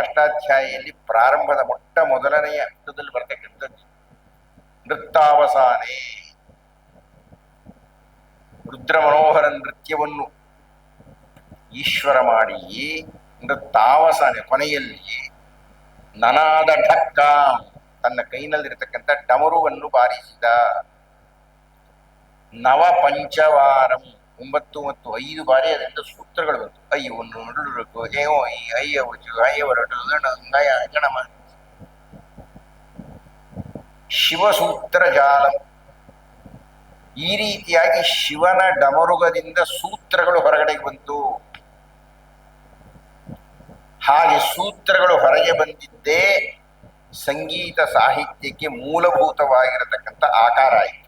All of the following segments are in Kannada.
ಅಷ್ಟಾಧ್ಯಾಯಿಯಲ್ಲಿ ಪ್ರಾರಂಭದ ಮೊದಲನೆಯ ಹಂತದಲ್ಲಿ ಬರ್ತಕ್ಕಂಥದ್ದು ನೃತ್ತಾವಸಾನೆ. ರುದ್ರ ಮನೋಹರ ನೃತ್ಯವನ್ನು ಈಶ್ವರ ಮಾಡಿ ನೃತ್ತಾವಸಾನೆ ಕೊನೆಯಲ್ಲಿ ನನಾದ ಢಕ್ಕ ತನ್ನ ಕೈನಲ್ಲಿರತಕ್ಕಂಥ ಡಮರುವನ್ನು ಬಾರಿಸಿದ. ನವ ಪಂಚವಾರಂ 9 ಮತ್ತು 5 ಬಾರಿ ಅದರಿಂದ ಸೂತ್ರಗಳು ಬಂತು. ಅಯ್ಯವನ್ನು ನಡುಕು ಏವೋ ಈ ಅಯ್ಯ ಅಯ್ಯವರಟು ಗಣಮ ಶಿವಸೂತ್ರ ಜಾಲಂ. ಈ ರೀತಿಯಾಗಿ ಶಿವನ ಡಮರುಗದಿಂದ ಸೂತ್ರಗಳು ಹೊರಗಡೆಗೆ ಬಂತು. ಹಾಗೆ ಸೂತ್ರಗಳು ಹೊರಗೆ ಬಂದಿದ್ದೇ ಸಂಗೀತ ಸಾಹಿತ್ಯಕ್ಕೆ ಮೂಲಭೂತವಾಗಿರತಕ್ಕಂಥ ಆಕಾರ ಆಯಿತು.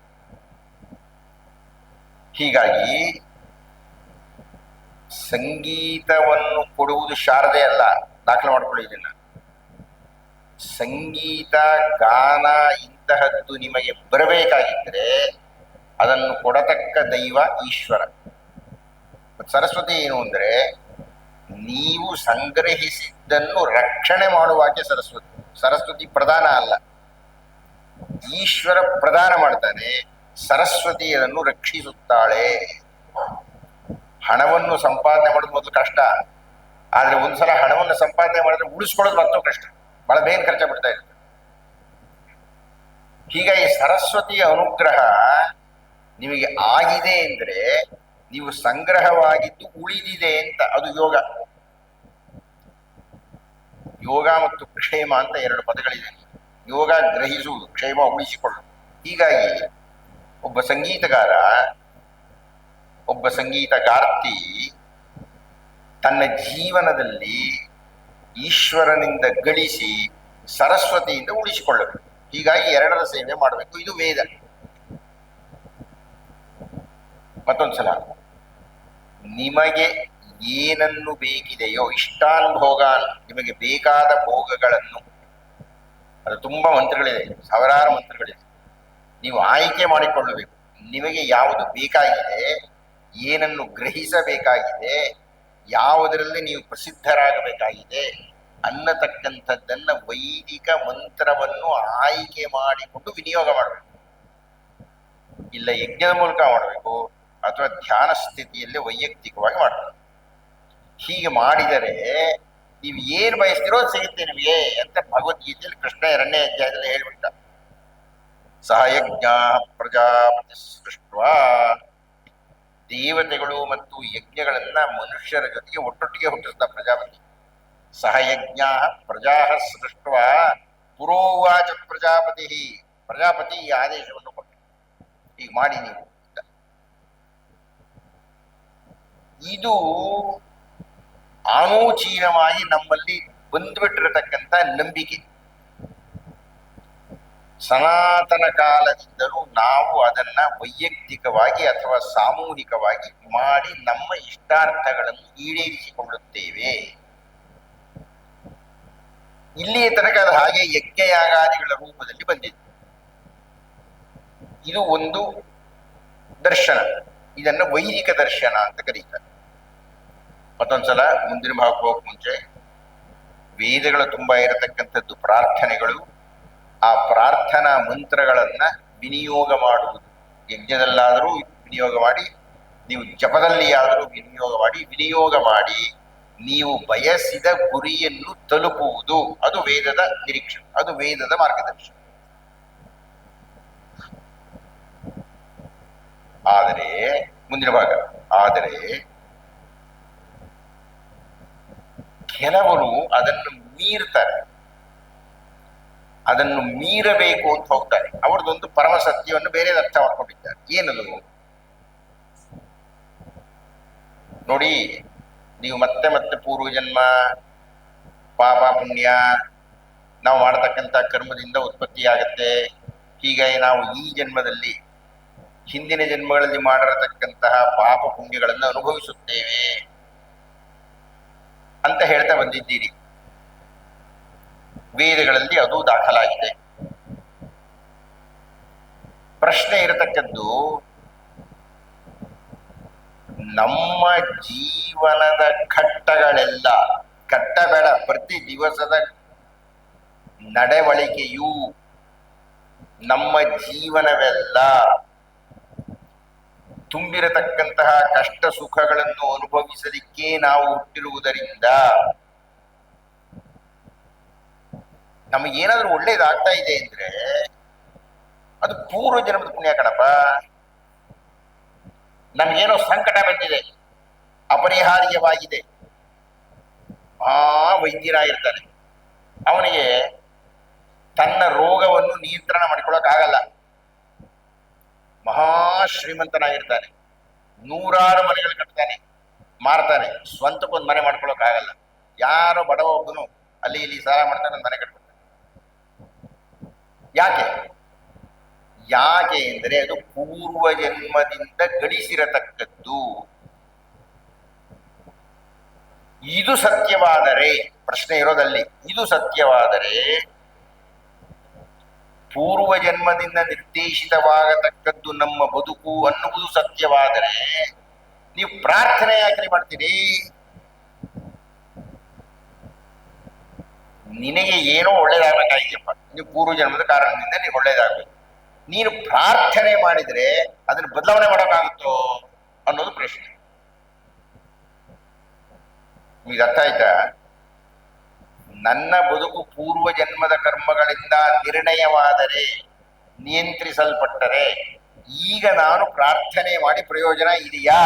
ಹೀಗಾಗಿ ಸಂಗೀತವನ್ನು ಕೊಡುವುದು ಶಾರದೆ ಅಲ್ಲ, ದಾಖಲೆ ಮಾಡ್ಕೊಳ್ಳಿದ್ದಿಲ್ಲ. ಸಂಗೀತ ಗಾನ ಇಂತಹದ್ದು ನಿಮಗೆ ಬರಬೇಕಾಗಿದ್ದರೆ ಅದನ್ನು ಕೊಡತಕ್ಕ ದೈವ ಈಶ್ವರ. ಸರಸ್ವತಿ ಏನು ಅಂದ್ರೆ ನೀವು ಸಂಗ್ರಹಿಸಿದ್ದನ್ನು ರಕ್ಷಣೆ ಮಾಡುವಾಕೆ ಸರಸ್ವತಿ. ಸರಸ್ವತಿ ಪ್ರಧಾನ ಅಲ್ಲ, ಈಶ್ವರ ಪ್ರದಾನ ಮಾಡ್ತಾನೆ, ಸರಸ್ವತಿ ಅದನ್ನು ರಕ್ಷಿಸುತ್ತಾಳೆ. ಹಣವನ್ನು ಸಂಪಾದನೆ ಮಾಡೋದು ಮೊದಲು ಕಷ್ಟ, ಆದ್ರೆ ಒಂದ್ಸಲ ಹಣವನ್ನು ಸಂಪಾದನೆ ಮಾಡಿದ್ರೆ ಉಳಿಸ್ಕೊಳ್ಳೋದು ಮತ್ತೂ ಕಷ್ಟ, ಬಹಳ ಬೇಗ ಖರ್ಚು ಬಿಡ್ತಾ ಇರ್ತದೆ. ಹೀಗಾಗಿ ಸರಸ್ವತಿಯ ಅನುಗ್ರಹ ನಿಮಗೆ ಆಗಿದೆ ಅಂದ್ರೆ ನೀವು ಸಂಗ್ರಹವಾಗಿದ್ದು ಉಳಿದಿದೆ ಅಂತ, ಅದು ಯೋಗ. ಯೋಗ ಮತ್ತು ಕ್ಷೇಮ ಅಂತ 2 ಪದಗಳಿದೆ. ಯೋಗ ಗ್ರಹಿಸುವುದು, ಕ್ಷೇಮ ಉಳಿಸಿಕೊಳ್ಳುವುದು. ಹೀಗಾಗಿ ಒಬ್ಬ ಸಂಗೀತಗಾರ, ಒಬ್ಬ ಸಂಗೀತಗಾರ್ತಿ ತನ್ನ ಜೀವನದಲ್ಲಿ ಈಶ್ವರನಿಂದ ಗಳಿಸಿ ಸರಸ್ವತಿಯಿಂದ ಉಳಿಸಿಕೊಳ್ಳಬೇಕು. ಹೀಗಾಗಿ 2ರ ಸೇವೆ ಮಾಡಬೇಕು. ಇದು ವೇದ. ಮತ್ತೊಂದ್ಸಲ, ನಿಮಗೆ ಏನನ್ನು ಬೇಕಿದೆಯೋ ಇಷ್ಟಾನ್ ಭೋಗಾನ್, ನಿಮಗೆ ಬೇಕಾದ ಭೋಗಗಳನ್ನು, ಅದು ತುಂಬಾ ಮಂತ್ರಗಳಿದೆ, ಸಾವಿರಾರು ಮಂತ್ರಗಳಿದೆ, ನೀವು ಆಯ್ಕೆ ಮಾಡಿಕೊಳ್ಳಬೇಕು. ನಿಮಗೆ ಯಾವುದು ಬೇಕಾಗಿದೆ, ಏನನ್ನು ಗ್ರಹಿಸಬೇಕಾಗಿದೆ, ಯಾವುದರಲ್ಲಿ ನೀವು ಪ್ರಸಿದ್ಧರಾಗಬೇಕಾಗಿದೆ ಅನ್ನತಕ್ಕಂಥದ್ದನ್ನ ವೈದಿಕ ಮಂತ್ರವನ್ನು ಆಯ್ಕೆ ಮಾಡಿಕೊಂಡು ವಿನಿಯೋಗ ಮಾಡಬೇಕು. ಇಲ್ಲ ಯಜ್ಞದ ಮೂಲಕ ಮಾಡಬೇಕು, ಅಥವಾ ಧ್ಯಾನ ಸ್ಥಿತಿಯಲ್ಲಿ ವೈಯಕ್ತಿಕವಾಗಿ ಮಾಡಬೇಕು. ಹೀಗೆ ಮಾಡಿದರೆ ನೀವು ಏನು ಬಯಸ್ತಿರೋ ಸಿಗುತ್ತೆ ನಿಮಗೆ ಅಂತ ಭಗವದ್ಗೀತೆಯಲ್ಲಿ ಕೃಷ್ಣ 2ನೇ ಅಧ್ಯಾಯದಲ್ಲಿ ಹೇಳ್ಬಿಟ್ಟ. ಸಹಯಜ್ಞ ಪ್ರಜಾಪತಿ ಸೃಷ್ಟ. ದೇವತೆಗಳು ಮತ್ತು ಯಜ್ಞಗಳನ್ನ ಮನುಷ್ಯರ ಜೊತೆಗೆ ಒಟ್ಟೊಟ್ಟಿಗೆ ಹುಟ್ಟಿಸ್ತಾ ಪ್ರಜಾಪತಿ. ಸಹಯಜ್ಞ ಪ್ರಜಾ ಸೃಷ್ಟ ಪುರೋವಾಚ ಪ್ರಜಾಪತಿ. ಪ್ರಜಾಪತಿ ಈ ಆದೇಶವನ್ನು ಕೊಟ್ಟು ಈಗ ಮಾಡಿ ನೀವು. ಇದು ಆನೂಚೀನವಾಗಿ ನಮ್ಮಲ್ಲಿ ಬಂದ್ಬಿಟ್ಟಿರತಕ್ಕಂಥ ನಂಬಿಕೆ. ಸನಾತನ ಕಾಲದಿಂದಲೂ ನಾವು ಅದನ್ನ ವೈಯಕ್ತಿಕವಾಗಿ ಅಥವಾ ಸಾಮೂಹಿಕವಾಗಿ ಮಾಡಿ ನಮ್ಮ ಇಷ್ಟಾರ್ಥಗಳನ್ನು ಈಡೇರಿಸಿಕೊಳ್ಳುತ್ತೇವೆ. ಇಲ್ಲಿಯ ತನಕ ಅದು ಹಾಗೆ ಯಜ್ಞಯಾಗಾದಿಗಳ ರೂಪದಲ್ಲಿ ಬಂದಿದೆ. ಇದು ಒಂದು ದರ್ಶನ, ಇದನ್ನು ವೈದಿಕ ದರ್ಶನ ಅಂತ ಕರೀತಾರೆ. ಮತ್ತೊಂದ್ಸಲ ಮುಂದಿನ ಭಾಗಕ್ಕೆ ಹೋಗಕ್ಕೆ ಮುಂಚೆ ವೇದಗಳ ತುಂಬಾ ಇರತಕ್ಕಂಥದ್ದು ಪ್ರಾರ್ಥನೆಗಳು. ಆ ಪ್ರಾರ್ಥನಾ ಮಂತ್ರಗಳನ್ನ ವಿನಿಯೋಗ ಮಾಡುವುದು, ಯಜ್ಞದಲ್ಲಾದರೂ ವಿನಿಯೋಗ ಮಾಡಿ, ನೀವು ಜಪದಲ್ಲಿ ಆದರೂ ವಿನಿಯೋಗ ಮಾಡಿ ನೀವು ಬಯಸಿದ ಗುರಿಯನ್ನು ತಲುಪುವುದು. ಅದು ವೇದದ ನಿರೀಕ್ಷೆ, ಅದು ವೇದದ ಮಾರ್ಗದರ್ಶನ. ಆದರೆ ಮುಂದಿನ ಭಾಗ, ಆದರೆ ಕೆಲವರು ಅದನ್ನು ಮೀರ್ತಾರೆ, ಅದನ್ನು ಮೀರಬೇಕು ಅಂತ ಹೋಗ್ತಾರೆ. ಅವ್ರದ್ದೊಂದು ಪರಮ ಸತ್ಯವನ್ನು ಬೇರೆ ಅರ್ಥ ಮಾಡ್ಕೊಂಡಿದ್ದಾರೆ. ಏನದು ನೋಡಿ, ನೀವು ಮತ್ತೆ ಮತ್ತೆ ಪೂರ್ವಜನ್ಮ ಪಾಪ ಪುಣ್ಯ ನಾವು ಮಾಡತಕ್ಕಂಥ ಕರ್ಮದಿಂದ ಉತ್ಪತ್ತಿಯಾಗತ್ತೆ. ಹೀಗಾಗಿ ನಾವು ಈ ಜನ್ಮದಲ್ಲಿ ಹಿಂದಿನ ಜನ್ಮಗಳಲ್ಲಿ ಮಾಡಿರತಕ್ಕಂತಹ ಪಾಪ ಪುಣ್ಯಗಳನ್ನು ಅನುಭವಿಸುತ್ತೇವೆ ಅಂತ ಹೇಳ್ತಾ ಬಂದಿದ್ದೀರಿ. ವೇದಗಳಲ್ಲಿ ಅದು ದಾಖಲಾಗಿದೆ. ಪ್ರಶ್ನೆ ಇರತಕ್ಕದ್ದು, ನಮ್ಮ ಜೀವನದ ಘಟ್ಟಗಳೆಲ್ಲ ಘಟ್ಟ ಬೇಡ, ಪ್ರತಿ ದಿವಸದ ನಡವಳಿಕೆಯು ನಮ್ಮ ಜೀವನವೆಲ್ಲ ತುಂಬಿರತಕ್ಕಂತಹ ಕಷ್ಟ ಸುಖಗಳನ್ನು ಅನುಭವಿಸಲಿಕ್ಕೆ ನಾವು ಹುಟ್ಟಿರುವುದರಿಂದ ನಮಗೇನಾದ್ರೂ ಒಳ್ಳೇದಾಗ್ತಾ ಇದೆ ಅಂದ್ರೆ ಅದು ಪೂರ್ವ ಜನ್ಮದ ಪುಣ್ಯ ಕಣಪ್ಪ. ನಮಗೇನೋ ಸಂಕಟ ಬಂದಿದೆ, ಅಪರಿಹಾರ್ಯವಾಗಿದೆ, ವೈದ್ಯರಾಗಿರ್ತಾನೆ, ಅವನಿಗೆ ತನ್ನ ರೋಗವನ್ನು ನಿಯಂತ್ರಣ ಮಾಡಿಕೊಳ್ಳೋಕ್ಕಾಗಲ್ಲ. ಮಹಾ ಶ್ರೀಮಂತನಾಗಿರ್ತಾನೆ, ನೂರಾರು ಮನೆಗಳು ಕಟ್ತಾನೆ, ಮಾರ್ತಾನೆ, ಸ್ವಂತಕ್ಕೊಂದು ಮನೆ ಮಾಡ್ಕೊಳ್ಳೋಕ್ಕಾಗಲ್ಲ. ಯಾರೋ ಬಡವ ಒಬ್ಬನು ಅಲ್ಲಿ ಇಲ್ಲಿ ಸಾಲ ಮಾಡ್ತಾನೆ, ಒಂದು ಮನೆ ಕಟ್ಬಿಡ್ತಾನೆ. ಯಾಕೆ ಯಾಕೆ ಎಂದರೆ ಅದು ಪೂರ್ವ ಜನ್ಮದಿಂದ ಗಳಿಸಿರತಕ್ಕದ್ದು. ಇದು ಸತ್ಯವಾದರೆ, ಪ್ರಶ್ನೆ ಇರೋದಲ್ಲಿ ಇದು ಸತ್ಯವಾದರೆ, ಪೂರ್ವ ಜನ್ಮದಿಂದ ನಿರ್ದೇಶಿತವಾಗತಕ್ಕದ್ದು ನಮ್ಮ ಬದುಕು ಅನ್ನುವುದು ಸತ್ಯವಾದರೆ ನೀವು ಪ್ರಾರ್ಥನೆ ಯಾಕೆ ಮಾಡ್ತೀರಿ? ನಿನಗೆ ಏನೋ ಒಳ್ಳೇದಾಗಬೇಕಾಗಿದೆಯಪ್ಪ, ನೀವು ಪೂರ್ವ ಜನ್ಮದ ಕಾರಣದಿಂದ ನೀವು ಒಳ್ಳೇದಾಗಬೇಕು. ನೀನು ಪ್ರಾರ್ಥನೆ ಮಾಡಿದ್ರೆ ಅದನ್ನು ಬದಲಾವಣೆ ಮಾಡೋಕ್ಕಾಗುತ್ತೋ ಅನ್ನೋದು ಪ್ರಶ್ನೆ. ನಿಮಗೆ ಅರ್ಥ ಆಯ್ತಾ? ನನ್ನ ಬದುಕು ಪೂರ್ವ ಜನ್ಮದ ಕರ್ಮಗಳಿಂದ ನಿರ್ಣಯವಾದರೆ, ನಿಯಂತ್ರಿಸಲ್ಪಟ್ಟರೆ, ಈಗ ನಾನು ಪ್ರಾರ್ಥನೆ ಮಾಡಿ ಪ್ರಯೋಜನ ಇದೆಯಾ?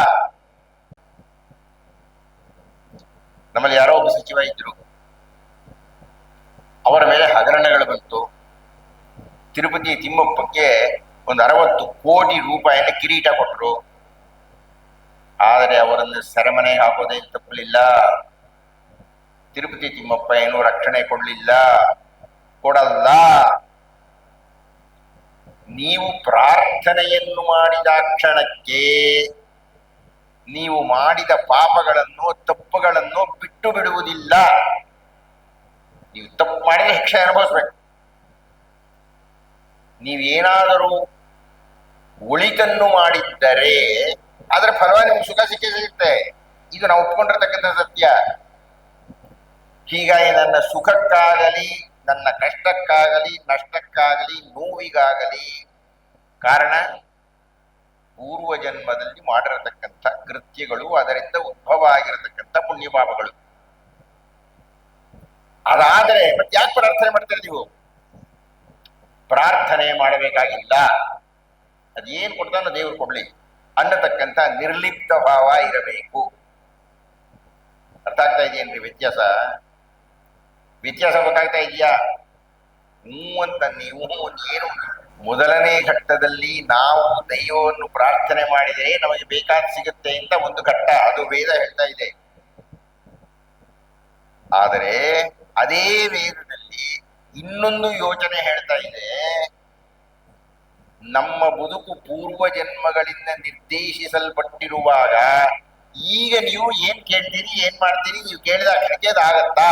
ನಮ್ಮಲ್ಲಿ ಯಾರೋ ಒಬ್ಬ ಸಚಿವ ಇದ್ರು, ಅವರ ಮೇಲೆ ಹಗರಣಗಳು ಬಂತು. ತಿರುಪತಿ ತಿಮ್ಮಪ್ಪಕ್ಕೆ ಒಂದು 60 ಕೋಟಿ ರೂಪಾಯಿನ ಕಿರೀಟ ಕೊಟ್ಟರು. ಆದರೆ ಅವರನ್ನು ಸೆರೆಮನೆಗೆ ಹಾಕೋದೇನು ತಪ್ಪಲಿಲ್ಲ. ತಿರುಪತಿ ತಿಮ್ಮಪ್ಪ ಏನೂ ರಕ್ಷಣೆ ಕೊಡಲಿಲ್ಲ, ಕೊಡಲ್ಲ. ನೀವು ಪ್ರಾರ್ಥನೆಯನ್ನು ಮಾಡಿದ ಕ್ಷಣಕ್ಕೆ ನೀವು ಮಾಡಿದ ಪಾಪಗಳನ್ನು ತಪ್ಪುಗಳನ್ನು ಬಿಟ್ಟು ಬಿಡುವುದಿಲ್ಲ. ನೀವು ತಪ್ಪು ಮಾಡಿದ ಶಿಕ್ಷೆ ಅನುಭವಿಸ್ಬೇಕು. ನೀವೇನಾದರೂ ಒಳಿತನ್ನು ಮಾಡಿದ್ದರೆ ಅದರ ಫಲವಾಗಿ ನಿಮ್ಗೆ ಸುಖ ಸಿಕ್ಕೇ ಸಿಗುತ್ತೆ. ಇದು ನಾವು ಒಪ್ಕೊಂಡಿರ್ತಕ್ಕಂಥ ಸತ್ಯ. ಹೀಗಾಗಿ ನನ್ನ ಸುಖಕ್ಕಾಗಲಿ, ನನ್ನ ಕಷ್ಟಕ್ಕಾಗಲಿ, ನಷ್ಟಕ್ಕಾಗಲಿ, ನೋವಿಗಾಗಲಿ ಕಾರಣ ಪೂರ್ವ ಜನ್ಮದಲ್ಲಿ ಮಾಡಿರತಕ್ಕಂಥ ಕೃತ್ಯಗಳು, ಅದರಿಂದ ಉದ್ಭವ ಆಗಿರತಕ್ಕಂಥ ಪುಣ್ಯ ಪಾಪಗಳು. ಅದಾದರೆ ಮತ್ತೆ ಯಾಕೆ ಪ್ರಾರ್ಥನೆ ಮಾಡ್ತೀರಿ ನೀವು? ಪ್ರಾರ್ಥನೆ ಮಾಡಬೇಕಾಗಿಲ್ಲ. ಅದೇನು ಕೊಡ್ತಾನೋ ದೇವ್ರು ಕೊಡ್ಲಿ ಅನ್ನತಕ್ಕಂಥ ನಿರ್ಲಿಪ್ತ ಭಾವ ಇರಬೇಕು. ಅರ್ಥ ಆಗ್ತಾ ಇದೆಯೇನ್ರಿ ವ್ಯತ್ಯಾಸ? ವ್ಯತ್ಯಾಸ ಗೊತ್ತಾಗ್ತಾ ಇದೆಯಾ? ಅಂತ ನೀವು ಏನು ಮೊದಲನೇ ಘಟ್ಟದಲ್ಲಿ ನಾವು ದೈವವನ್ನು ಪ್ರಾರ್ಥನೆ ಮಾಡಿದರೆ ನಮಗೆ ಬೇಕಾದ ಸಿಗುತ್ತೆ ಅಂತ ಒಂದು ಘಟ್ಟ, ಅದು ವೇದ ಹೇಳ್ತಾ ಇದೆ. ಆದರೆ ಅದೇ ವೇದದಲ್ಲಿ ಇನ್ನೊಂದು ಯೋಚನೆ ಹೇಳ್ತಾ ಇದೆ. ನಮ್ಮ ಬದುಕು ಪೂರ್ವ ಜನ್ಮಗಳಿಂದ ನಿರ್ದೇಶಿಸಲ್ಪಟ್ಟಿರುವಾಗ ಈಗ ನೀವು ಏನ್ ಕೇಳ್ತೀರಿ, ಏನ್ ಮಾಡ್ತೀರಿ, ನೀವು ಕೇಳಿದ ಕ್ಷಣಕ್ಕೆ ಅದಾಗತ್ತಾ?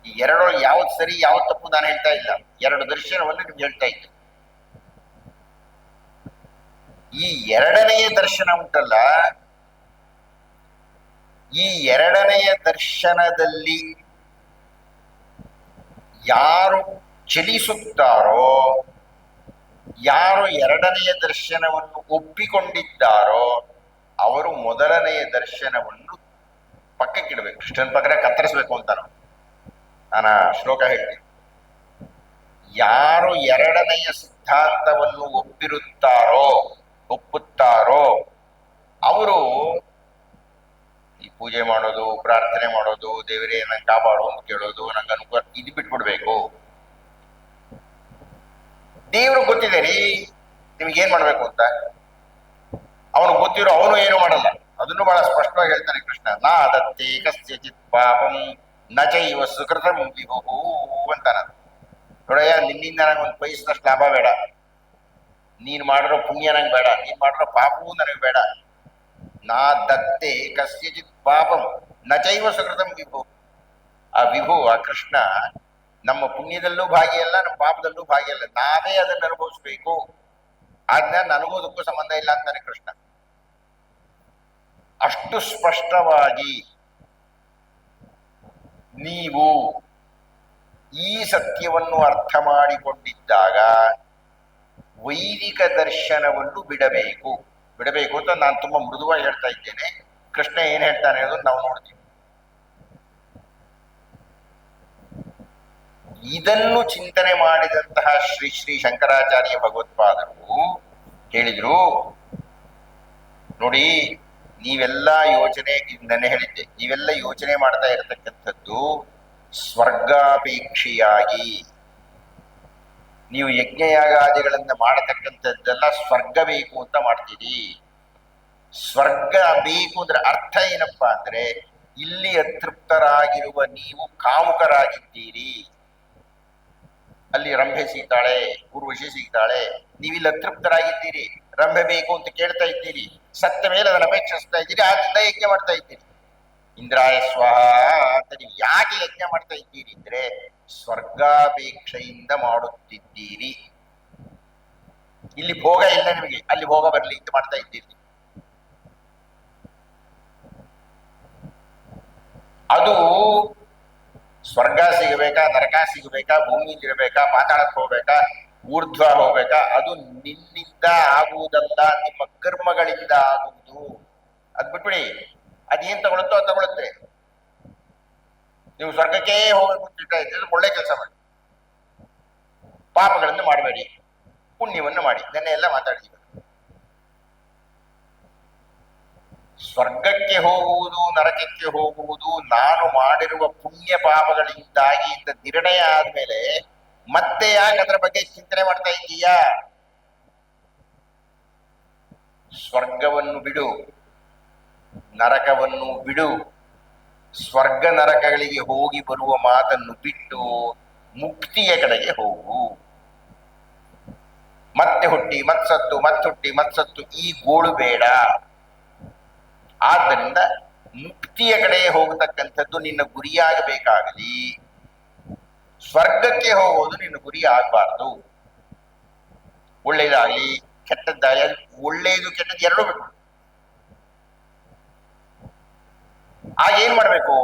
ಈ ಎರಡರಲ್ಲಿ ಯಾವ್ದು ಸರಿ ಯಾವ್ದು ತಪ್ಪು ನಾನು ಹೇಳ್ತಾ ಇಲ್ಲ, ಎರಡು ದರ್ಶನವನ್ನು ನಿಮ್ಗೆ ಹೇಳ್ತಾ ಇದ್ದೆ. ಈ ಎರಡನೆಯ ದರ್ಶನ ಉಂಟಲ್ಲ, ಈ ಎರಡನೆಯ ದರ್ಶನದಲ್ಲಿ ಯಾರು ಚಲಿಸುತ್ತಾರೋ, ಯಾರು ಎರಡನೆಯ ದರ್ಶನವನ್ನು ಒಪ್ಪಿಕೊಂಡಿದ್ದಾರೋ ಅವರು ಮೊದಲನೆಯ ದರ್ಶನವನ್ನು ಪಕ್ಕಕ್ಕಿಡಬೇಕು. ಕೃಷ್ಣನ್ ಪಕ್ಕ ಕತ್ತರಿಸ್ಬೇಕು ಅಂತ ನಾನು ಶ್ಲೋಕ ಹೇಳ್ತೀನಿ. ಯಾರು ಎರಡನೆಯ ಸಿದ್ಧಾಂತವನ್ನು ಒಪ್ಪುತ್ತಾರೋ ಅವರು ಈ ಪೂಜೆ ಮಾಡೋದು, ಪ್ರಾರ್ಥನೆ ಮಾಡೋದು, ದೇವರೇ ನಂಗೆ ಕಾಪಾಡು ಅಂತ ಕೇಳೋದು, ನಂಗೆ ಅನುಕೂಲ, ಇದು ಬಿಟ್ಬಿಡ್ಬೇಕು. ದೇವ್ರು ಗೊತ್ತಿದೆ ರೀ ನಿಮ್ಗೇನ್ ಮಾಡ್ಬೇಕು ಅಂತ. ಅವನು ಗೊತ್ತಿರೋ ಅವನು ಏನು ಮಾಡಲ್ಲ. ಅದನ್ನು ಬಹಳ ಸ್ಪಷ್ಟವಾಗಿ ಹೇಳ್ತಾನೆ ಕೃಷ್ಣ. ನಾ ದತ್ತೇ ಕಸ್ಯಚಿತ್ ಪಾಪಂ ನ ಚೈವ ಸುಕೃತಂ ವಿಭು ಅಂತಾನ. ನೋಡಯ್ಯ, ನಿನ್ನಿಂದ ನನಗೆ ಒಂದು ಪೈಸದಷ್ಟು ಲಾಭ ಬೇಡ, ನೀನ್ ಮಾಡಿರೋ ಪುಣ್ಯ ನಂಗೆ ಬೇಡ, ನೀನ್ ಮಾಡಿರೋ ಪಾಪವೂ ನನಗೆ ಬೇಡ. ನಾ ದತ್ತೇ ಕಸ್ಯಚಿತ್ ಪಾಪಂ ನ ಚೈವ ಸುಕೃತಂ ವಿಭು. ಆ ವಿಭು, ಆ ಕೃಷ್ಣ ನಮ್ಮ ಪುಣ್ಯದಲ್ಲೂ ಭಾಗಿಯಲ್ಲ, ನಮ್ಮ ಪಾಪದಲ್ಲೂ ಭಾಗಿಯಲ್ಲ, ನಾವೇ ಅದನ್ನು ಅನುಭವಿಸ್ಬೇಕು. ಆದ್ನ ನನಗೋದಕ್ಕೂ ಸಂಬಂಧ ಇಲ್ಲ ಅಂತಾನೆ ಕೃಷ್ಣ. ಅಷ್ಟು ಸ್ಪಷ್ಟವಾಗಿ ನೀವು ಈ ಸತ್ಯವನ್ನು ಅರ್ಥ ಮಾಡಿಕೊಂಡಿದ್ದಾಗ ವೈದಿಕ ದರ್ಶನವನ್ನು ಬಿಡಬೇಕು. ಬಿಡಬೇಕು ಅಂತ ನಾನು ತುಂಬಾ ಮೃದುವಾಗಿ ಹೇಳ್ತಾ ಇದ್ದೇನೆ. ಕೃಷ್ಣ ಏನ್ ಹೇಳ್ತಾನೆ ಅನ್ನೋದನ್ನು ನಾವು ನೋಡ್ತೀವಿ. ಇದನ್ನು ಚಿಂತನೆ ಮಾಡಿದಂತಹ ಶ್ರೀ ಶ್ರೀ ಶಂಕರಾಚಾರ್ಯ ಭಗವತ್ಪಾದರು ಹೇಳಿದ್ರು, ನೋಡಿ ನೀವೆಲ್ಲ ಯೋಚನೆ, ನೆನ್ನೆ ಹೇಳಿದ್ದೆ, ನೀವೆಲ್ಲ ಯೋಚನೆ ಮಾಡ್ತಾ ಇರತಕ್ಕಂಥದ್ದು ಸ್ವರ್ಗಾಪೇಕ್ಷಿಯಾಗಿ. ನೀವು ಯಜ್ಞಯಾಗಾದಿಗಳನ್ನ ಮಾಡತಕ್ಕಂಥದ್ದೆಲ್ಲ ಸ್ವರ್ಗ ಬೇಕು ಅಂತ ಮಾಡ್ತೀರಿ. ಸ್ವರ್ಗ ಬೇಕು ಅಂದ್ರೆ ಅರ್ಥ ಏನಪ್ಪಾ ಅಂದ್ರೆ, ಇಲ್ಲಿ ಅತೃಪ್ತರಾಗಿರುವ ನೀವು ಕಾಮುಕರಾಗಿದ್ದೀರಿ. ಅಲ್ಲಿ ರಂಭೆ ಸಿಗ್ತಾಳೆ, ಊರ್ವಶಿ ಸಿಗ್ತಾಳೆ, ನೀವಿಲ್ಲಿ ಅತೃಪ್ತರಾಗಿದ್ದೀರಿ, ರಂಭೆ ಬೇಕು ಅಂತ ಕೇಳ್ತಾ ಇದ್ದೀರಿ, ಸತ್ತ ಮೇಲೆ ಅದನ್ನು ಅಪೇಕ್ಷಿಸ್ತಾ ಇದ್ದೀರಿ, ಆದ್ರಿಂದ ಯಜ್ಞ ಮಾಡ್ತಾ ಇದ್ದೀರಿ. ಇಂದ್ರಾಯ ಸ್ವಾಹ ಅಂತ ನೀವು ಯಾಕೆ ಯಜ್ಞ ಮಾಡ್ತಾ ಇದ್ದೀರಿ ಅಂದ್ರೆ ಸ್ವರ್ಗಾಪೇಕ್ಷೆಯಿಂದ ಮಾಡುತ್ತಿದ್ದೀರಿ. ಇಲ್ಲಿ ಭೋಗ ಇಲ್ಲ ನಿಮಗೆ, ಅಲ್ಲಿ ಭೋಗ ಬರಲಿ ಅಂತ ಮಾಡ್ತಾ ಇದ್ದೀರಿ. ಅದು ಸ್ವರ್ಗ ಸಿಗಬೇಕಾ, ನರಕ ಸಿಗಬೇಕಾ, ಭೂಮಿಲಿರಬೇಕಾ, ಪಾತಾಳಕ್ಕೆ ಹೋಗ್ಬೇಕಾ, ಊರ್ಧ್ವ ಹೋಗ್ಬೇಕಾ, ಅದು ನಿನ್ನಿಂದ ಆಗುವುದಲ್ಲ, ನಿಮ್ಮ ಕರ್ಮಗಳಿಂದ ಆಗುವುದು. ಅದ್ ಬಿಟ್ಬಿಡಿ, ಅದೇನ್ ತಗೊಳುತ್ತೋ ಅದು ತಗೊಳುತ್ತೆ. ನೀವು ಸ್ವರ್ಗಕ್ಕೆ ಹೋಗಬೇಕು ಅಂತ ಇದ್ರೆ ಒಳ್ಳೆ ಕೆಲಸ ಮಾಡಿ, ಪಾಪಗಳನ್ನು ಮಾಡಬೇಡಿ, ಪುಣ್ಯವನ್ನು ಮಾಡಿ. ನೆನ್ನೆ ಎಲ್ಲ ಮಾತಾಡಿದ್ದೀವಿ. ಸ್ವರ್ಗಕ್ಕೆ ಹೋಗುವುದು, ನರಕಕ್ಕೆ ಹೋಗುವುದು ನಾನು ಮಾಡಿರುವ ಪುಣ್ಯ ಪಾಪಗಳಿಂದಾಗಿ ಅಂತ ನಿರ್ಣಯ ಆದ್ಮೇಲೆ ಮತ್ತೆ ಯಾಕೆ ಅದರ ಬಗ್ಗೆ ಚಿಂತನೆ ಮಾಡ್ತಾ ಇದ್ದೀಯಾ? ಸ್ವರ್ಗವನ್ನು ಬಿಡು, ನರಕವನ್ನು ಬಿಡು. ಸ್ವರ್ಗ ನರಕಗಳಿಗೆ ಹೋಗಿ ಬರುವ ಮಾತನ್ನು ಬಿಟ್ಟು ಮುಕ್ತಿಯ ಕಡೆಗೆ ಹೋಗು. ಮತ್ತೆ ಹುಟ್ಟಿ ಮತ್ಸತ್ತು, ಹುಟ್ಟಿ ಮತ್ಸತ್ತು, ಈ ಗೋಳು ಬೇಡ. ಆದ್ದರಿಂದ ಮುಕ್ತಿಯ ಕಡೆ ಹೋಗತಕ್ಕಂಥದ್ದು ನಿನ್ನ ಗುರಿಯಾಗಬೇಕಾಗಲಿ, ಸ್ವರ್ಗಕ್ಕೆ ಹೋಗೋದು ನಿನ್ನ ಗುರಿ ಆಗಬಾರ್ದು. ಒಳ್ಳೇದಾಗಲಿ ಕೆಟ್ಟದ್ದಾಗಲಿ, ಒಳ್ಳೇದು ಕೆಟ್ಟದ್ದು ಎರಡೂ ಬಿಟ್ಟು ಆಗ ಏನ್ ಮಾಡ್ಬೇಕು?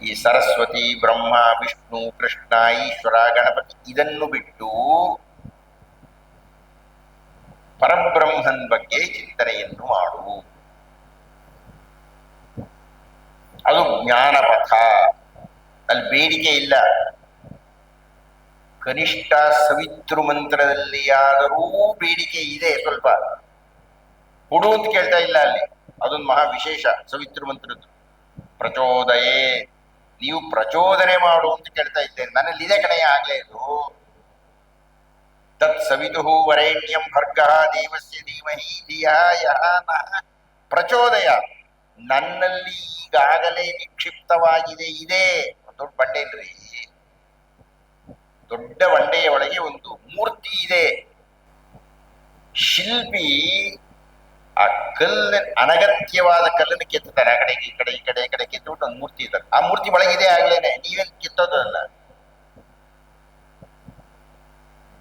ಈ ಸರಸ್ವತಿ, ಬ್ರಹ್ಮ, ವಿಷ್ಣು, ಕೃಷ್ಣ, ಈಶ್ವರ, ಗಣಪತಿ ಇದನ್ನು ಬಿಟ್ಟು ಪರಬ್ರಹ್ಮನ್ ಬಗ್ಗೆ ಚಿಂತನೆಯನ್ನು ಮಾಡು. ಅದು ಜ್ಞಾನಪಥ. ಅಲ್ಲಿ ಬೇಡಿಕೆ ಇಲ್ಲ. ಕನಿಷ್ಠ ಸವಿತೃ ಮಂತ್ರದಲ್ಲಿಯಾದರೂ ಬೇಡಿಕೆ ಇದೆ. ಸ್ವಲ್ಪ ಕೊಡು ಅಂತ ಕೇಳ್ತಾ ಇಲ್ಲ ಅಲ್ಲಿ. ಅದೊಂದು ಮಹಾ ವಿಶೇಷ ಸವಿತೃ ಮಂತ್ರದ್ದು. ಪ್ರಚೋದಯೇ, ನೀವು ಪ್ರಚೋದನೆ ಮಾಡು ಅಂತ ಕೇಳ್ತಾ ಇದ್ದೇನೆ. ನನ್ನಲ್ಲಿ ಇದೆ ಕಣೆಯ ಆಗ್ಲೇ ಇದು. ತತ್ ಸವಿತುಹು ವರೇಣ್ಯಂ ಭರ್ಗಃ ದೇವಸ್ಯ ಧೀಮಹಿ ಧಿಯಾ ಯಃ ನಃ ಪ್ರಚೋದಯ. ನನ್ನಲ್ಲಿ ಈಗಾಗಲೇ ನಿಕ್ಷಿಪ್ತವಾಗಿದೆ, ಇದೆ. ದೊಡ್ಡ ಬಂಡೆನ್ರಿ, ದೊಡ್ಡ ಬಂಡೆಯ ಒಳಗೆ ಒಂದು ಮೂರ್ತಿ ಇದೆ. ಶಿಲ್ಪಿ ಆ ಕಲ್ಲ, ಅನಗತ್ಯವಾದ ಕಲ್ಲನ್ನು ಕೆತ್ತುತ್ತಾರೆ. ಆ ಕಡೆಗೆ ಈ ಕಡೆ, ಈ ಕಡೆ ಈ ಕಡೆ ಕೆತ್ತುಬಿಟ್ಟು ಒಂದು ಮೂರ್ತಿ ಇದ್ದಾರೆ. ಆ ಮೂರ್ತಿ ಒಳಗಿದೆ ಆಗ್ಲೇನೆ, ನೀವೇನ್ ಕಿತ್ತೋದಲ್ಲ.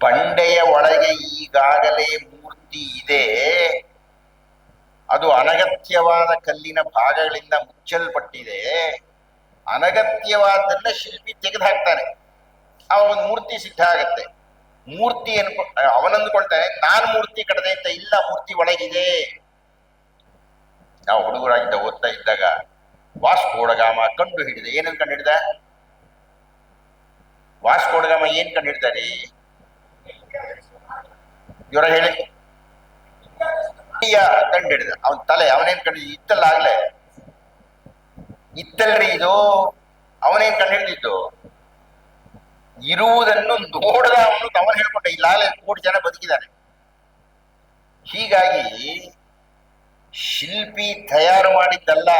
ಬಂಡೆಯ ಒಳಗೆ ಈಗಾಗಲೇ ಮೂರ್ತಿ ಇದೆ. ಅದು ಅನಗತ್ಯವಾದ ಕಲ್ಲಿನ ಭಾಗಗಳಿಂದ ಮುಚ್ಚಲ್ಪಟ್ಟಿದೆ. ಅನಗತ್ಯವಾದನ್ನ ಶಿಲ್ಪಿ ತೆಗೆದು ಹಾಕ್ತಾನೆ, ಆ ಒಂದು ಮೂರ್ತಿ ಸಿದ್ಧ ಆಗತ್ತೆ. ಮೂರ್ತಿ ಅವನಂದುಕೊಳ್ತಾನೆ ನಾನು ಮೂರ್ತಿ ಕಡದೆ ಅಂತ. ಇಲ್ಲ, ಮೂರ್ತಿ ಒಳಗಿದೆ. ನಾವು ಹುಡುಗರಾಗಿದ್ದ ಓದ್ತಾ ಇದ್ದಾಗ ವಾಸ್ಕೋಡಗಾಮ ಕಂಡು ಹಿಡಿದ. ಏನನ್ನು ಕಂಡು ಹಿಡಿದ? ವಾಸ್ಕೋಡಗಾಮ ಏನ್ ಕಂಡು ಹಿಡಿದಾರಿ? ಇವರ ಹೇಳಿ. ಕಂಡು ಹಿಡಿದ. ಅವನ್ ತಲೆ ಅವನೇನ್ ಕಂಡು ಇತ್ತಲ್ಲ, ಆಗ್ಲೇ ಇತ್ತಲ್ರಿ ಇದು. ಅವನೇನ್ ಕಂಡು ಹಿಡಿದಿದ್ದು? ಇರುವುದನ್ನು ನೋಡದ ಅವನು ಅವನು ಹೇಳ್ಕೊಂಡ. ಇಲ್ಲಾಗಲೇ 1 ಕೋಟಿ ಜನ ಬದುಕಿದ್ದಾರೆ. ಹೀಗಾಗಿ ಶಿಲ್ಪಿ ತಯಾರು ಮಾಡಿದ್ದಲ್ಲ,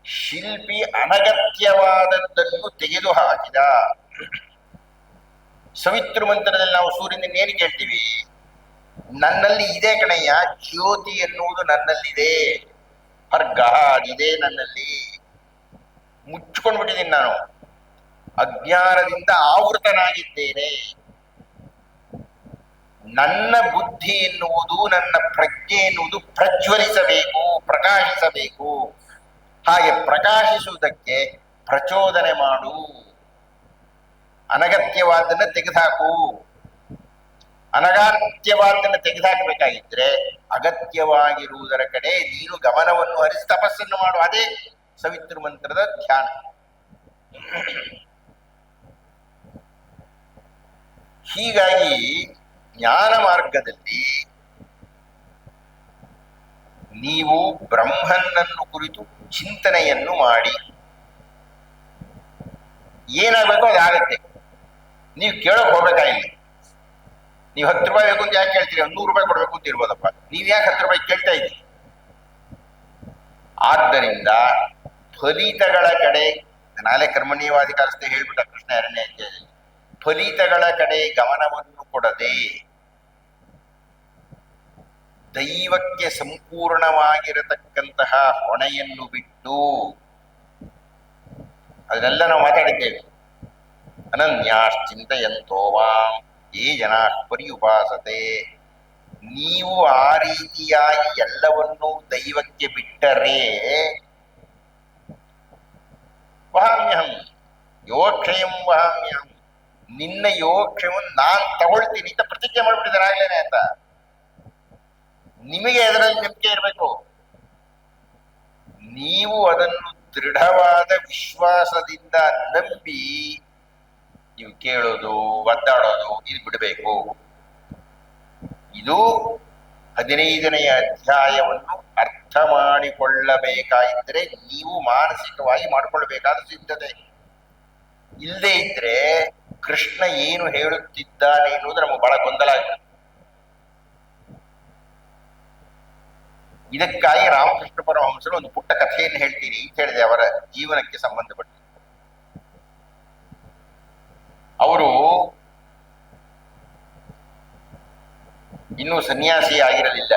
ಶಿಲ್ಪಿ ಅನಗತ್ಯವಾದದ್ದನ್ನು ತೆಗೆದು ಹಾಕಿದ. ಸವಿತೃ ಮಂತ್ರದಲ್ಲಿ ನಾವು ಸೂರ್ಯನ ಏನು ಕೇಳ್ತೀವಿ? ನನ್ನಲ್ಲಿ ಇದೆ ಕಣಯ್ಯ, ಜ್ಯೋತಿ ಎನ್ನುವುದು ನನ್ನಲ್ಲಿದೆ, ಭರ್ಗ ಅದಿದೆ ನನ್ನಲ್ಲಿ. ಮುಚ್ಚಿಕೊಂಡ್ಬಿಟ್ಟಿದ್ದೀನಿ ನಾನು, ಅಜ್ಞಾನದಿಂದ ಆವೃತನಾಗಿದ್ದೇನೆ. ನನ್ನ ಬುದ್ಧಿ ಎನ್ನುವುದು, ನನ್ನ ಪ್ರಜ್ಞೆ ಎನ್ನುವುದು ಪ್ರಜ್ವಲಿಸಬೇಕು, ಪ್ರಕಾಶಿಸಬೇಕು. ಹಾಗೆ ಪ್ರಕಾಶಿಸುವುದಕ್ಕೆ ಪ್ರಚೋದನೆ ಮಾಡು, ಅನಗತ್ಯವಾದನ್ನ ತೆಗೆದುಹಾಕು. ಅನಗತ್ಯವಾದನ್ನ ತೆಗೆದುಹಾಕಬೇಕಾಗಿದ್ರೆ ಅಗತ್ಯವಾಗಿರುವುದರ ಕಡೆ ನೀನು ಗಮನವನ್ನು ಹರಿಸಿ ತಪಸ್ಸನ್ನು ಮಾಡು. ಅದೇ ಸವಿತೃ ಮಂತ್ರದ ಧ್ಯಾನ. ಹೀಗಾಗಿ ಜ್ಞಾನ ಮಾರ್ಗದಲ್ಲಿ ನೀವು ಬ್ರಹ್ಮನನ್ನು ಕುರಿತು ಚಿಂತನೆಯನ್ನು ಮಾಡಿ ಏನಾಗಬೇಕು ಅದಾಗತ್ತೆ. ನೀವು ಕೇಳೋಕೆ ಹೋಗ್ಬೇಕಾಗಿಲ್ಲ. ನೀವು 10 ರೂಪಾಯಿ ಬೇಕು ಅಂತ ಯಾಕೆ ಕೇಳ್ತೀರಿ? 100 ರೂಪಾಯಿ ಕೊಡ್ಬೇಕು ಅಂತ ಇರ್ಬೋದಪ್ಪ. ನೀವ್ ಯಾಕೆ 10 ರೂಪಾಯಿ ಕೇಳ್ತಾ ಇದ್ದೀರಿ? ಆದ್ದರಿಂದ ಫಲಿತಗಳ ಕಡೆ, ನಾಳೆ ಕರ್ಮಣ್ಯವಾಧಿಕಾರಸ್ಥೆ ಹೇಳ್ಬಿಟ್ಟ ಕೃಷ್ಣ 2ನೇ ಅಧ್ಯಾಯದಲ್ಲಿ, ಫಲಿತಗಳ ಕಡೆ ಗಮನವನ್ನು ಕೊಡದೆ ದೈವಕ್ಕೆ ಸಂಪೂರ್ಣವಾಗಿರತಕ್ಕಂತಹ ಹೊಣೆಯನ್ನು ಬಿಟ್ಟು, ಅದನ್ನೆಲ್ಲ ನಾವು ಮಾತಾಡಿದ್ದೇವೆ. ಅನನ್ಯಾಶ್ಚಿಂತಯಂತೋ ಮಾಂ ಯೇ ಜನಾ ಪರ್ಯುಪಾಸತೆ. ನೀವು ಆ ರೀತಿಯಾಗಿ ಎಲ್ಲವನ್ನೂ ದೈವಕ್ಕೆ ಬಿಟ್ಟರೆ ವಹಾಮ್ಯಹಂ ಯೋಗಕ್ಷಯಂ ವಹಾಮ್ಯಹಂ, ನಿನ್ನ ಯೋಗಕ್ಷಯವನ್ನು ನಾನ್ ತಗೊಳ್ತೀನಿ ಅಂತ ಪ್ರತಿಜ್ಞೆ ಮಾಡ್ಬಿಟ್ಟಿದ್ದಾರೆ ಆಗ್ಲೇನೆ ಅಂತ. ನಿಮಗೆ ಅದರಲ್ಲಿ ನಂಬಿಕೆ ಇರಬೇಕು. ನೀವು ಅದನ್ನು ದೃಢವಾದ ವಿಶ್ವಾಸದಿಂದ ನಂಬಿ ನೀವು ಕೇಳೋದು ಒದ್ದಾಡೋದು ಇದು ಬಿಡಬೇಕು. ಇದು 15ನೇ ಅಧ್ಯಾಯವನ್ನು ಅರ್ಥ ಮಾಡಿಕೊಳ್ಳಬೇಕಾಗಿದ್ದರೆ ನೀವು ಮಾನಸಿಕವಾಗಿ ಮಾಡಿಕೊಳ್ಳಬೇಕಾದ ಸಿದ್ಧತೆ. ಇಲ್ಲದೆ ಇದ್ರೆ ಕೃಷ್ಣ ಏನು ಹೇಳುತ್ತಿದ್ದಾನೆ ಎನ್ನುವುದು ನಮಗೆ ಬಹಳ ಗೊಂದಲ ಆಗಿದೆ. ಇದಕ್ಕಾಗಿ ರಾಮಕೃಷ್ಣ ಪರಮಹಂಸರು ಒಂದು ಪುಟ್ಟ ಕಥೆಯನ್ನು ಹೇಳ್ತೀನಿ ಅಂತ ಹೇಳಿದೆ, ಅವರ ಜೀವನಕ್ಕೆ ಸಂಬಂಧಪಟ್ಟ. ಅವರು ಇನ್ನೂ ಸನ್ಯಾಸಿ ಆಗಿರಲಿಲ್ಲ,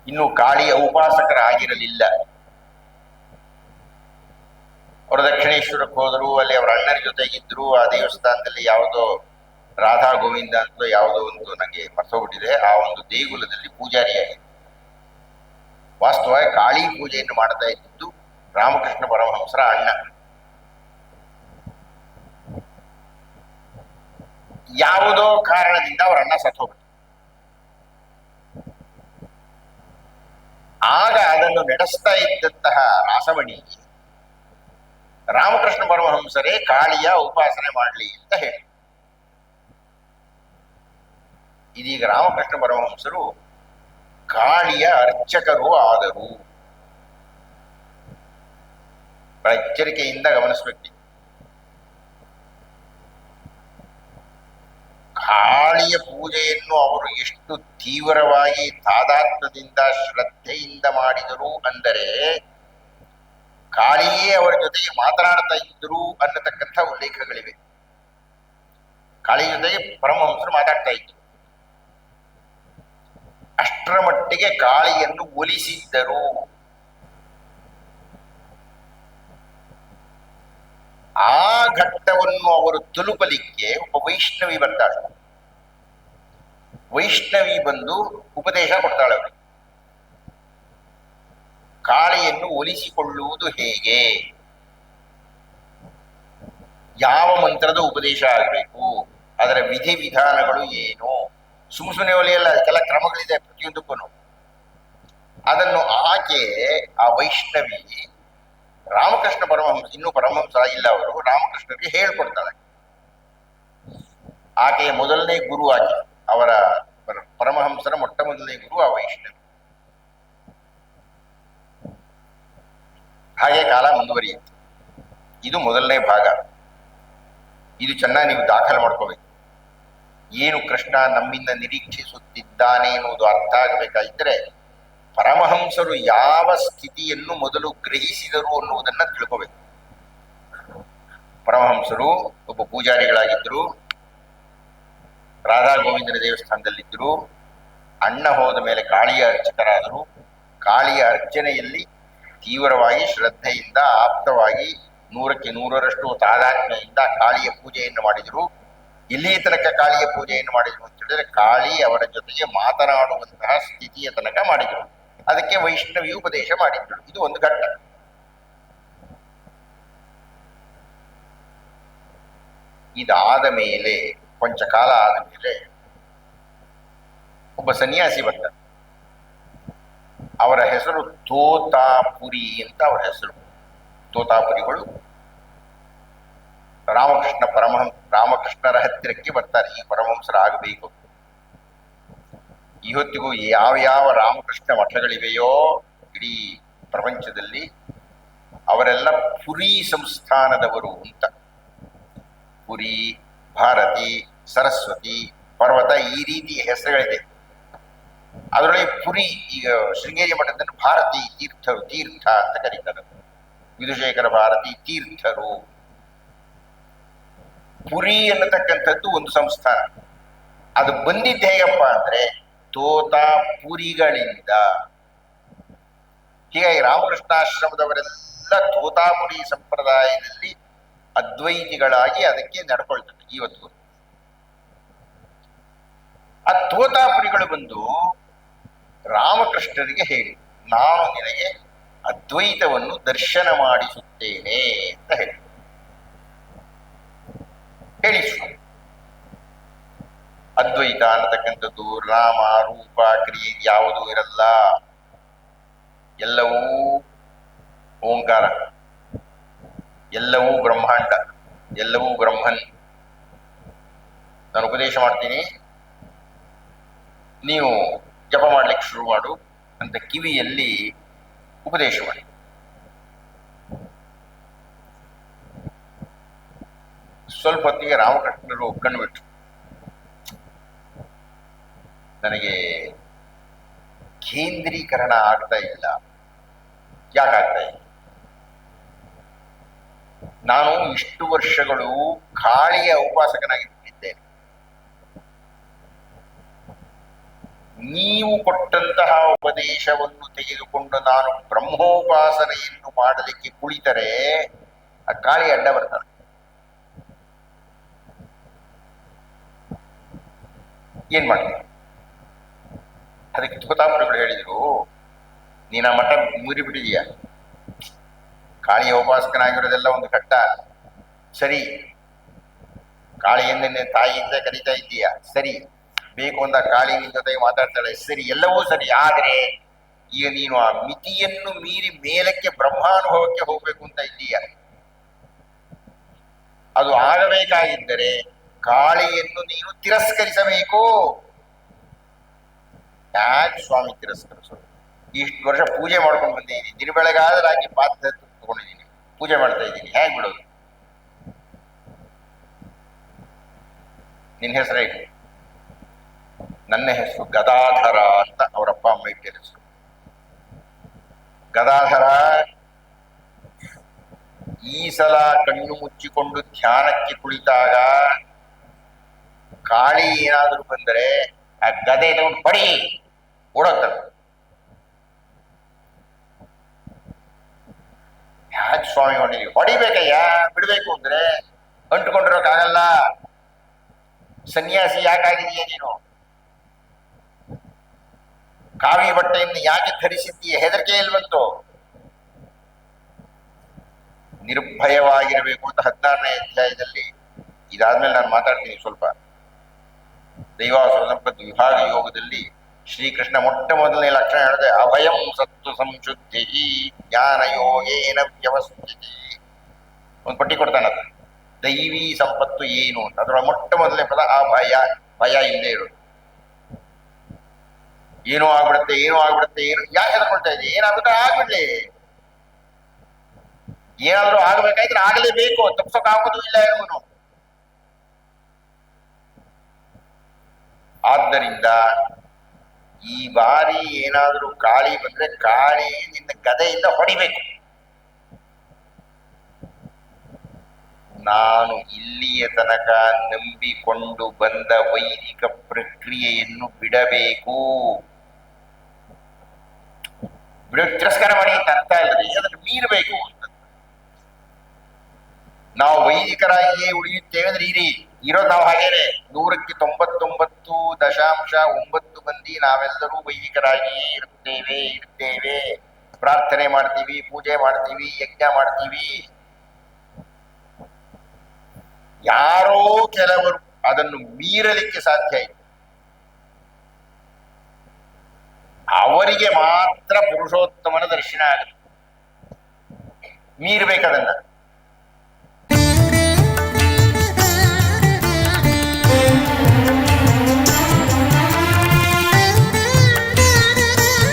ಇನ್ನು ಕಾಳಿಯ ಉಪಾಸಕರಾಗಿರಲಿಲ್ಲ. ಅವರು ದಕ್ಷಿಣೇಶ್ವರಕ್ಕೆ ಹೋದರು, ಅಲ್ಲಿ ಅವರ ಅಣ್ಣರ ಜೊತೆಗಿದ್ರು. ಆ ದೇವಸ್ಥಾನದಲ್ಲಿ ಯಾವುದೋ ರಾಧಾ ಗೋವಿಂದ ಅಂತ ಯಾವುದೋ ಒಂದು ನನಗೆ ಮರ್ತೋಗ್ಬಿಟ್ಟಿದೆ, ಆ ಒಂದು ದೇಗುಲದಲ್ಲಿ ಪೂಜಾರಿಯಾಗಿ ವಾಸ್ತವವಾಗಿ ಕಾಳಿ ಪೂಜೆಯನ್ನು ಮಾಡ್ತಾ ಇದ್ದಿದ್ದು ರಾಮಕೃಷ್ಣ ಪರಮಹಂಸರ ಅಣ್ಣ. ಯಾವುದೋ ಕಾರಣದಿಂದ ಅವರ ಅಣ್ಣ ಸತ್ತೋಗ್ಬಿಟ್ಟು, ಆಗ ಅದನ್ನು ನಡೆಸ್ತಾ ಇದ್ದಂತಹ ರಾಸಮಣಿ ರಾಮಕೃಷ್ಣ ಪರಮಹಂಸರೇ ಕಾಳಿಯ ಉಪಾಸನೆ ಮಾಡಲಿ ಅಂತ ಹೇಳಿ, ಇದೀಗ ರಾಮಕೃಷ್ಣ ಪರಮಹಂಸರು ಕಾಳಿಯ ಅರ್ಚಕರು ಆದರು. ಬಹಳ ಎಚ್ಚರಿಕೆಯಿಂದ ಗಮನಿಸಬೇಕು. ಕಾಳಿಯ ಪೂಜೆಯನ್ನು ಅವರು ಎಷ್ಟು ತೀವ್ರವಾಗಿ ತಾದಾತ್ಮ್ಯದಿಂದ ಶ್ರದ್ಧೆಯಿಂದ ಮಾಡಿದರು ಅಂದರೆ ಕಾಳಿಯೇ ಅವರ ಜೊತೆಗೆ ಮಾತನಾಡ್ತಾ ಇದ್ರು ಅನ್ನತಕ್ಕಂಥ ಉಲ್ಲೇಖಗಳಿವೆ. ಕಾಳಿ ಜೊತೆಗೆ ಪರಮಹಂಸರು ಮಾತಾಡ್ತಾ ಇದ್ರು. ಅಷ್ಟರ ಮಟ್ಟಿಗೆ ಕಾಳಿಯನ್ನು ಒಲಿಸಿದ್ದರು. ಆ ಘಟ್ಟವನ್ನು ಅವರು ತಲುಪಲಿಕ್ಕೆ ಒಬ್ಬ ವೈಷ್ಣವಿ ಬರ್ತಾಳೆ. ವೈಷ್ಣವಿ ಬಂದು ಉಪದೇಶ ಕೊಡ್ತಾಳೆ ಅವರಿಗೆ. ಕಾಳಿಯನ್ನು ಒಲಿಸಿಕೊಳ್ಳುವುದು ಹೇಗೆ, ಯಾವ ಮಂತ್ರದ ಉಪದೇಶ ಆಗಬೇಕು, ಅದರ ವಿಧಿ ವಿಧಾನಗಳು ಏನು, ಸುಮ್ಮನೆ ಒಲಿಯಲ್ಲ, ಅದಕ್ಕೆಲ್ಲ ಕ್ರಮಗಳಿದೆ ಪ್ರತಿಯೊಂದಕ್ಕೂ. ಅದನ್ನು ಆಕೆ ಆ ವೈಷ್ಣವಿ ರಾಮಕೃಷ್ಣ ಪರಮಹಂಸ, ಇನ್ನೂ ಪರಮಹಂಸ ಇಲ್ಲ ಅವರು, ರಾಮಕೃಷ್ಣರಿಗೆ ಹೇಳ್ಕೊಡ್ತಾಳೆ. ಆಕೆಯ ಮೊದಲನೇ ಗುರು ಆಕೆ, ಅವರ ಪರಮಹಂಸರ ಮೊಟ್ಟ ಮೊದಲನೇ ಗುರು ಆ ವೈಷ್ಣವಿ. ಹಾಗೆ ಕಾಲ ಮುಂದುವರಿಯುತ್ತೆ. ಇದು ಮೊದಲನೇ ಭಾಗ. ಇದು ಚೆನ್ನಾಗಿ ನೀವು ದಾಖಲೆ ಮಾಡ್ಕೋಬೇಕು. ಏನು ಕೃಷ್ಣ ನಮ್ಮಿಂದ ನಿರೀಕ್ಷಿಸುತ್ತಿದ್ದಾನೆ ಎನ್ನುವುದು ಅರ್ಥ ಆಗಬೇಕಾಗಿದ್ದರೆ ಪರಮಹಂಸರು ಯಾವ ಸ್ಥಿತಿಯನ್ನು ಮೊದಲು ಗ್ರಹಿಸಿದರು ಅನ್ನುವುದನ್ನ ತಿಳ್ಕೋಬೇಕು. ಪರಮಹಂಸರು ಒಬ್ಬ ಪೂಜಾರಿಗಳಾಗಿದ್ದರು, ರಾಧಾ ಗೋವಿಂದನ ದೇವಸ್ಥಾನದಲ್ಲಿದ್ದರು. ಅಣ್ಣ ಹೋದ ಮೇಲೆ ಕಾಳಿಯ ಅರ್ಚಕರಾದರು. ಕಾಳಿಯ ಅರ್ಚನೆಯಲ್ಲಿ ತೀವ್ರವಾಗಿ ಶ್ರದ್ಧೆಯಿಂದ ಆಪ್ತವಾಗಿ 100ಕ್ಕೆ 100ರಷ್ಟು ತಾದಾತ್ಮ್ಯದಿಂದ ಕಾಳಿಯ ಪೂಜೆಯನ್ನು ಮಾಡಿದರು. ಇಲ್ಲಿಯ ತನಕ ಕಾಳಿಯ ಪೂಜೆಯನ್ನು ಮಾಡಿದರು ಅಂತ ಹೇಳಿದ್ರೆ ಕಾಳಿ ಅವರ ಜೊತೆಗೆ ಮಾತನಾಡುವಂತಹ ಸ್ಥಿತಿಯ ತನಕ ಮಾಡಿದರು. ಅದಕ್ಕೆ ವೈಷ್ಣವಿ ಉಪದೇಶ ಮಾಡಿದ್ದಳು. ಇದು ಒಂದು ಘಟ್ಟ. ಇದಾದ ಮೇಲೆ ಕೊಂಚ ಕಾಲ ಆದ ಮೇಲೆ ಒಬ್ಬ ಸನ್ಯಾಸಿ ಬರ್ತಾನೆ. ಅವರ ಹೆಸರು ತೋತಾಪುರಿ ಅಂತ ಅವರ ಹೆಸರು. ತೋತಾಪುರಿಗಳು ರಾಮಕೃಷ್ಣರ ಹತ್ತಿರಕ್ಕೆ ಬರ್ತಾರೆ. ಈ ಪರಮಹಂಸರಾಗಬೇಕು. ಈ ಹೊತ್ತಿಗೂ ಯಾವ ಯಾವ ರಾಮಕೃಷ್ಣ ಮಠಗಳಿವೆಯೋ ಇಡೀ ಪ್ರಪಂಚದಲ್ಲಿ ಅವರೆಲ್ಲ ಪುರಿ ಸಂಸ್ಥಾನದವರು ಅಂತ. ಪುರಿ, ಭಾರತಿ, ಸರಸ್ವತಿ, ಪರ್ವತ ಈ ರೀತಿ ಹೆಸರುಗಳಿದೆ. ಅದರೊಳಗೆ ಪುರಿ, ಈಗ ಶೃಂಗೇರಿ ಮಠದಲ್ಲಿ ಭಾರತಿ ತೀರ್ಥರು, ತೀರ್ಥ ಅಂತ ಕರೀತಾರೆ. ವಿಧುಶೇಖರ ಭಾರತಿ ತೀರ್ಥರು. ಪುರಿ ಅನ್ನತಕ್ಕಂಥದ್ದು ಒಂದು ಸಂಸ್ಥಾನ. ಅದು ಬಂದಿದ್ದು ಹೇಗಪ್ಪ ಅಂದ್ರೆ ತೋತಾಪುರಿಗಳಿಂದ. ಹೀಗಾಗಿ ರಾಮಕೃಷ್ಣಾಶ್ರಮದವರೆಲ್ಲ ತೋತಾಪುರಿ ಸಂಪ್ರದಾಯದಲ್ಲಿ ಅದ್ವೈತಿಗಳಾಗಿ ಅದಕ್ಕೆ ನಡ್ಕೊಳ್ತಾರೆ ಇವತ್ತು. ಆ ತೋತಾಪುರಿಗಳು ಬಂದು ರಾಮಕೃಷ್ಣರಿಗೆ ಹೇಳಿ, ನಾನು ನಿನಗೆ ಅದ್ವೈತವನ್ನು ದರ್ಶನ ಮಾಡಿಸುತ್ತೇನೆ ಅಂತ ಹೇಳಿಸು. ಅದ್ವೈತ ಅನ್ನತಕ್ಕಂಥದ್ದು ನಾಮ ರೂಪ ಕ್ರಿಯೆ ಯಾವುದೂ ಇರಲ್ಲ. ಎಲ್ಲವೂ ಓಂಕಾರ, ಎಲ್ಲವೂ ಬ್ರಹ್ಮಾಂಡ, ಎಲ್ಲವೂ ಬ್ರಹ್ಮನ್. ನಾನು ಉಪದೇಶ ಮಾಡ್ತೀನಿ, ನೀವು ಜಪ ಮಾಡ್ಲಿಕ್ಕೆ ಶುರು ಮಾಡು ಅಂತ ಕಿವಿಯಲ್ಲಿ ಉಪದೇಶ ಮಾಡಿ. ಸ್ವಲ್ಪ ಹೊತ್ತಿಗೆ ರಾಮಕೃಷ್ಣರು ಕಂಡುಬಿಟ್ರು, ನನಗೆ ಕೇಂದ್ರೀಕರಣ ಆಗ್ತಾ ಇಲ್ಲ. ಯಾಕಾಗ್ತಾ ಇಲ್ಲ? ನಾನು ಇಷ್ಟು ವರ್ಷಗಳು ಕಾಳಿಯ ಉಪಾಸಕನಾಗಿ ಬಿಟ್ಟಿದ್ದೇನೆ. ನೀವು ಕೊಟ್ಟಂತಹ ಉಪದೇಶವನ್ನು ತೆಗೆದುಕೊಂಡು ನಾನು ಬ್ರಹ್ಮೋಪಾಸನೆಯನ್ನು ಮಾಡಲಿಕ್ಕೆ ಕುಳಿತರೆ ಆ ಕಾಳಿ ಅಡ್ಡ ಬರ್ತಾನೆ. ಏನ್ ಮಾಡ್ತೀನಿ? ಅದಕ್ಕೆ ತೋತಾಪುರಿಗಳು ಹೇಳಿದ್ರು, ನೀನ ಮಠ ಮುರಿ ಬಿಟ್ಟಿದೀಯ. ಕಾಳಿಯ ಉಪಾಸಕನಾಗಿರೋದೆಲ್ಲ ಒಂದು ಘಟ್ಟ ಸರಿ. ಕಾಳಿಯನ್ನು ತಾಯಿಯಿಂದ ಕರೀತಾ ಇದ್ದೀಯ ಸರಿ. ಬೇಕು ಅಂದ ಕಾಳಿ ನಿನ್ನ ಜೊತೆಗೆ ಮಾತಾಡ್ತಾಳೆ ಸರಿ, ಎಲ್ಲವೂ ಸರಿ. ಆದ್ರೆ ಈಗ ನೀನು ಆ ಮಿತಿಯನ್ನು ಮೀರಿ ಮೇಲಕ್ಕೆ ಬ್ರಹ್ಮಾನುಭವಕ್ಕೆ ಹೋಗ್ಬೇಕು ಅಂತ ಇದ್ದೀಯ. ಅದು ಆಗಬೇಕಾಗಿದ್ದರೆ ಕಾಳಿಯನ್ನು ನೀನು ತಿರಸ್ಕರಿಸಬೇಕು. ಯಾಕೆ ಸ್ವಾಮಿ ತಿರಸ್ಕರಿಸೋದು? ಇಷ್ಟು ವರ್ಷ ಪೂಜೆ ಮಾಡ್ಕೊಂಡು ಬಂದಿದ್ದೀನಿ, ದಿನ ಬೆಳಗಾದ್ರೆ ಪಾತ್ರ ತಗೊಂಡಿದ್ದೀನಿ, ಪೂಜೆ ಮಾಡ್ತಾ ಇದ್ದೀನಿ, ಹೇಗೆ ಬಿಡೋದು? ನಿನ್ನ ಹೆಸರೇನು? ನನ್ನ ಹೆಸರು ಗದಾಧರ ಅಂತ ಅವರಪ್ಪ ಅಮ್ಮ ಇಟ್ಟಿರ ಹೆಸರು. ಗದಾಧರ, ಈ ಸಲ ಕಣ್ಣು ಮುಚ್ಚಿಕೊಂಡು ಧ್ಯಾನಕ್ಕೆ ಕುಳಿತಾಗ ಕಾಳಿ ಏನಾದರೂ ಬಂದರೆ ಆ ಗದೆ ತಗೊಂಡು ಪಡಿ ಓಡೋಗ್ತಾನೆ. ಯಾಕೆ ಸ್ವಾಮಿ ಹೊಡಿಲಿ? ಹೊಡಿಬೇಕಯ್ಯ, ಬಿಡ್ಬೇಕು ಅಂದ್ರೆ ಅಂಟುಕೊಂಡಿರೋಕ್ಕಾಗಲ್ಲ. ಸನ್ಯಾಸಿ ಯಾಕಾಗಿದೆಯಾ ನೀನು? ಕಾವಿ ಬಟ್ಟೆಯನ್ನು ಯಾಕೆ ಧರಿಸಿದ್ದೀಯ? ಹೆದರಿಕೆ ಇಲ್ವಂತು. ನಿರ್ಭಯವಾಗಿರಬೇಕು ಅಂತ 16ನೇ ಅಧ್ಯಾಯದಲ್ಲಿ. ಇದಾದ್ಮೇಲೆ ನಾನು ಮಾತಾಡ್ತೀನಿ ಸ್ವಲ್ಪ. ದೈವಾಸುರ ಸಂಪತ್ತು ವಿಭಾಗ ಯೋಗದಲ್ಲಿ ಶ್ರೀಕೃಷ್ಣ ಮೊಟ್ಟ ಮೊದಲನೇ ಲಕ್ಷಣ ಹೇಳಿದೆ, ಅಭಯಂ ಸತ್ತು ಸಂಶುದ್ಧಿ ಜ್ಞಾನ ಯೋಗೇನ ವ್ಯವಸ್ಥಿತಿ. ಒಂದು ಪಟ್ಟಿ ಕೊಡ್ತಾನದ, ದೈವಿ ಸಂಪತ್ತು ಏನು ಅಂತ. ಅದರ ಮೊಟ್ಟ ಮೊದಲನೇ ಪದ ಅಭಯ. ಭಯ ಇಲ್ಲದೆ ಇರೋದು. ಏನೋ ಆಗ್ಬಿಡುತ್ತೆ, ಏನೋ ಆಗ್ಬಿಡುತ್ತೆ, ಏನು ಯಾಕೆ ಹೆದರ್ಕೊಳ್ತಾ ಇದೆ? ಏನಾಗುತ್ತೆ ಆಗ್ಬಿಡ್ಲಿ. ಏನಾದ್ರೂ ಆಗ್ಬೇಕಾದ್ರೆ ಆಗಲೇಬೇಕು, ತಪ್ಸೋಕ್ಕಾಗೋದು ಇಲ್ಲ ಇವನು. ಆದ್ದರಿಂದ ಈ ಬಾರಿ ಏನಾದರೂ ಕಾಳಿ ಬಂದ್ರೆ ಕಾಳಿ ನಿನ್ನ ಗದೆಯಿಂದ ಹೊಡಿಬೇಕು. ನಾನು ಇಲ್ಲಿಯ ತನಕ ನಂಬಿಕೊಂಡು ಬಂದ ವೈದಿಕ ಪ್ರಕ್ರಿಯೆಯನ್ನು ಬಿಡಬೇಕು. ತಿರಸ್ಕಾರ ಮಾಡಿ ಅಂತ ಅರ್ಥ ಇಲ್ಲದೆ ಅದನ್ನು ಮೀರಬೇಕು ಅಂತ. ನಾವು ವೈದಿಕರಾಗಿಯೇ ಉಳಿಯುತ್ತೇವೆ ಅಂದ್ರೆ ಇರೋದು ನಾವು ಹಾಗೇನೆ 100ಕ್ಕೆ 99.9 ಮಂದಿ ನಾವೆಲ್ಲರೂ ವೈದಿಕರಾಗಿಯೇ ಇರ್ತೇವೆ, ಪ್ರಾರ್ಥನೆ ಮಾಡ್ತೀವಿ, ಪೂಜೆ ಮಾಡ್ತೀವಿ, ಯಜ್ಞ ಮಾಡ್ತೀವಿ. ಯಾರೋ ಕೆಲವರು ಅದನ್ನು ಮೀರಲಿಕ್ಕೆ ಸಾಧ್ಯ ಇಲ್ಲ. ಅವರಿಗೆ ಮಾತ್ರ ಪುರುಷೋತ್ತಮನ ದರ್ಶನ ಆಗುತ್ತೆ. ಮೀರ್ಬೇಕದನ್ನ.